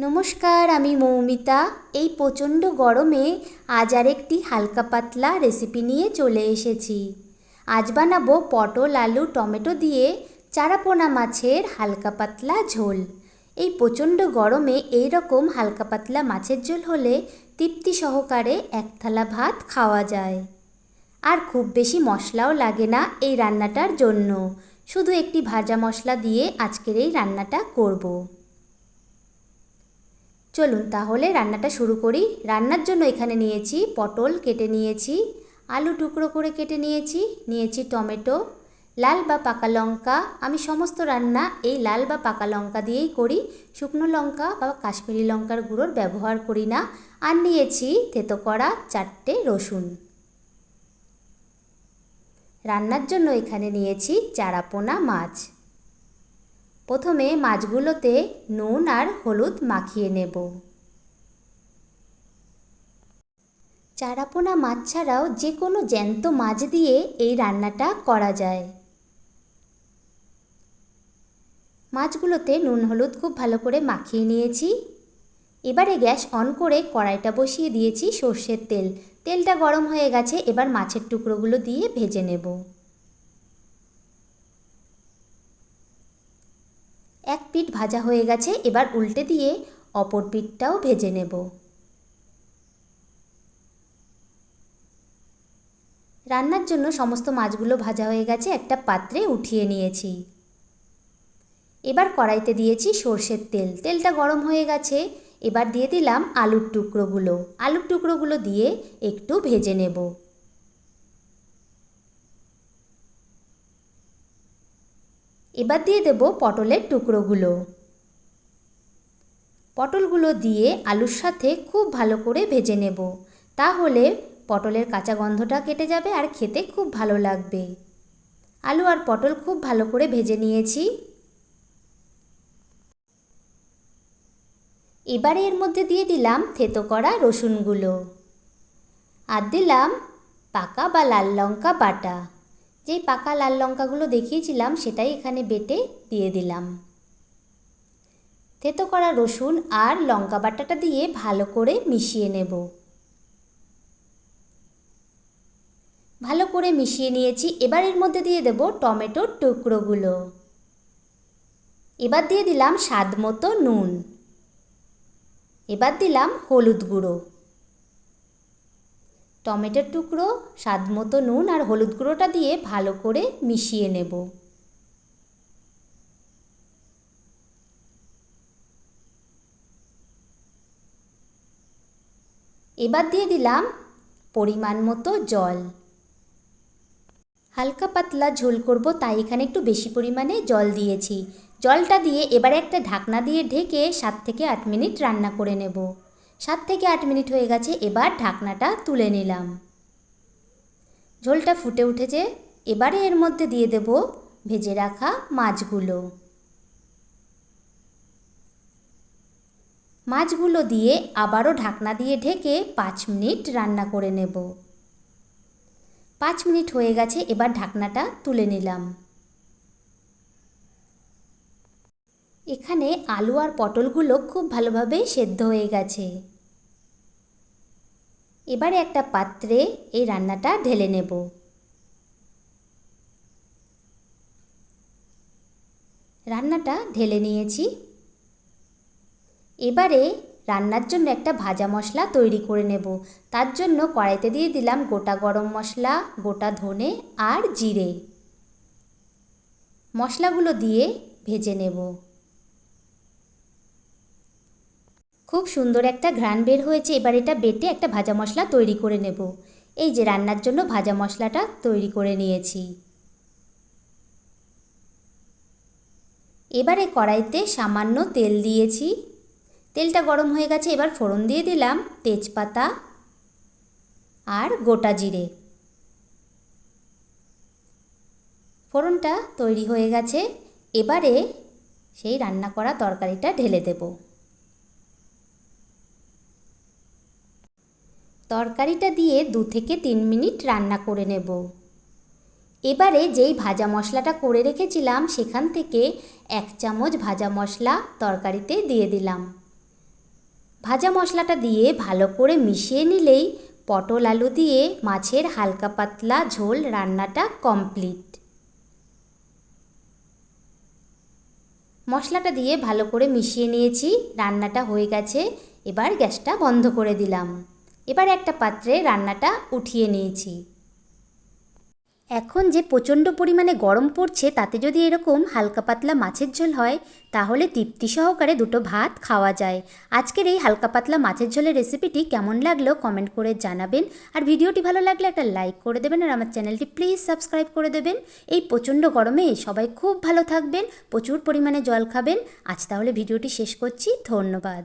নমস্কার, আমি মৌমিতা। এই প্রচণ্ড গরমে আজ আরেকটি হালকা পাতলা রেসিপি নিয়ে চলে এসেছি। আজ বানাবো পটল, আলু, টমেটো দিয়ে চারাপোনা মাছের হালকা পাতলা ঝোল। এই প্রচণ্ড গরমে এই রকম হালকা পাতলা মাছের ঝোল হলে তৃপ্তি সহকারে এক থালা ভাত খাওয়া যায়। আর খুব বেশি মশলাও লাগে না এই রান্নাটার জন্য। শুধু একটি ভাজা মশলা দিয়ে আজকের এই রান্নাটা করব। চলুন তাহলে রান্নাটা শুরু করি। রান্নার জন্য এখানে নিয়েছি পটল কেটে নিয়েছি, আলু টুকরো করে কেটে নিয়েছি টমেটো, লাল বা পাকা লঙ্কা। আমি সমস্ত রান্না এই লাল বা পাকা লঙ্কা দিয়েই করি, শুকনো লঙ্কা বা কাশ্মীরি লঙ্কার গুঁড়োর ব্যবহার করি না। আর নিয়েছি থেতো করা 4টে রসুন। রান্নার জন্য এখানে নিয়েছি চারাপোনা মাছ। প্রথমে মাছগুলোতে নুন আর হলুদ মাখিয়ে নেব। চারাপোনা মাছ ছাড়াও যে কোনো জ্যান্ত মাছ দিয়ে এই রান্নাটা করা যায়। মাছগুলোতে নুন হলুদ খুব ভালো করে মাখিয়ে নিয়েছি। এবারে গ্যাস অন করে কড়াইটা বসিয়ে দিয়েছি সর্ষের তেল। তেলটা গরম হয়ে গেছে, এবার মাছের টুকরোগুলো দিয়ে ভেজে নেব। এক পিঠ ভাজা হয়ে গেছে, এবার উল্টে দিয়ে অপর পিঠটাও ভেজে নেব। রান্নার জন্য সমস্ত মাছগুলো ভাজা হয়ে গেছে, একটা পাত্রে উঠিয়ে নিয়েছি। এবার কড়াইতে দিয়েছি সর্ষের তেল। তেলটা গরম হয়ে গেছে, এবার দিয়ে দিলাম আলুর টুকরোগুলো। আলুর টুকরোগুলো দিয়ে একটু ভেজে নেব। এবার দিয়ে দেব পটলের টুকরোগুলো। পটলগুলো দিয়ে আলুর সাথে খুব ভালো করে ভেজে নেব, তাহলে পটলের কাঁচা গন্ধটা কেটে যাবে আর খেতে খুব ভালো লাগবে। আলু আর পটল খুব ভালো করে ভেজে নিয়েছি। এবারে এর মধ্যে দিয়ে দিলাম থেতো করা রসুনগুলো আর দিলাম পাকা বা লাল লঙ্কা বাটা। যেই পাকা লাল লঙ্কাগুলো দেখিয়েছিলাম সেটাই এখানে বেটে দিয়ে দিলাম। থেতো করা রসুন আর লঙ্কা বাটাটা দিয়ে ভালো করে মিশিয়ে নেব। ভালো করে মিশিয়ে নিয়েছি। এবার এর মধ্যে দিয়ে দেব টমেটোর টুকরোগুলো। এবার দিয়ে দিলাম স্বাদ মতো নুন। এবার দিলাম হলুদ গুঁড়ো। টমেটোর টুকরো, স্বাদ মতো নুন আর হলুদ গুঁড়োটা দিয়ে ভালো করে মিশিয়ে নেব। এবার দিয়ে দিলাম পরিমাণ মতো জল। হালকা পাতলা ঝোল করব, তাই এখানে একটু বেশি পরিমাণে জল দিয়েছি। জলটা দিয়ে এবারে একটা ঢাকনা দিয়ে ঢেকে 7 থেকে 8 মিনিট রান্না করে নেব। 7 থেকে 8 মিনিট হয়ে গেছে, এবার ঢাকনাটা তুলে নিলাম। ঝোলটা ফুটে উঠেছে, এবারে এর মধ্যে দিয়ে দেব ভেজে রাখা মাছগুলো। মাছগুলো দিয়ে আবারও ঢাকনা দিয়ে ঢেকে 5 মিনিট রান্না করে নেব। 5 মিনিট হয়ে গেছে, এবার ঢাকনাটা তুলে নিলাম। এখানে আলু আর পটলগুলো খুব ভালোভাবে সেদ্ধ হয়ে গেছে। এবারে একটা পাত্রে এই রান্নাটা ঢেলে নেব। রান্নাটা ঢেলে নিয়েছি। এবারে রান্নার জন্য একটা ভাজা মশলা তৈরি করে নেব। তার জন্য কড়াইতে দিয়ে দিলাম গোটা গরম মশলা, গোটা ধনে আর জিরে। মশলাগুলো দিয়ে ভেজে নেব। খুব সুন্দর একটা ঘ্রাণ বের হয়েছে। এবার এটা বেটে একটা ভাজা মশলা তৈরি করে নেব। এই যে রান্নার জন্য ভাজা মশলাটা তৈরি করে নিয়েছি। এবারে কড়াইতে সামান্য তেল দিয়েছি। তেলটা গরম হয়ে গেছে, এবার ফোড়ন দিয়ে দিলাম তেজপাতা আর গোটা জিরে। ফোড়নটা তৈরি হয়ে গেছে, এবারে সেই রান্না করা তরকারিটা ঢেলে দেব। তরকারিটা দিয়ে 2 থেকে 3 মিনিট রান্না করে নেব। এবারে যেই ভাজা মশলাটা করে রেখেছিলাম সেখান থেকে 1 চামচ ভাজা মশলা তরকারিতে দিয়ে দিলাম। ভাজা মশলাটা দিয়ে ভালো করে মিশিয়ে নিলেই পটল আলু দিয়ে মাছের হালকা পাতলা ঝোল রান্নাটা কমপ্লিট। মশলাটা দিয়ে ভালো করে মিশিয়ে নিয়েছি, রান্নাটা হয়ে গেছে। এবার গ্যাসটা বন্ধ করে দিলাম। এবার একটা পাত্রে রান্নাটা উঠিয়ে নিয়েছি। এখন যে প্রচণ্ড পরিমাণে গরম পড়ছে, তাতে যদি এরকম হালকা পাতলা মাছের ঝোল হয় তাহলে তৃপ্তি সহকারে দুটো ভাত খাওয়া যায়। আজকের এই হালকা পাতলা মাছের ঝোলের রেসিপিটি কেমন লাগলো কমেন্ট করে জানাবেন। আর ভিডিওটি ভালো লাগলে একটা লাইক করে দেবেন, আর আমার চ্যানেলটি প্লিজ সাবস্ক্রাইব করে দেবেন। এই প্রচণ্ড গরমে সবাই খুব ভালো থাকবেন, প্রচুর পরিমাণে জল খাবেন। আজ তাহলে ভিডিওটি শেষ করছি, ধন্যবাদ।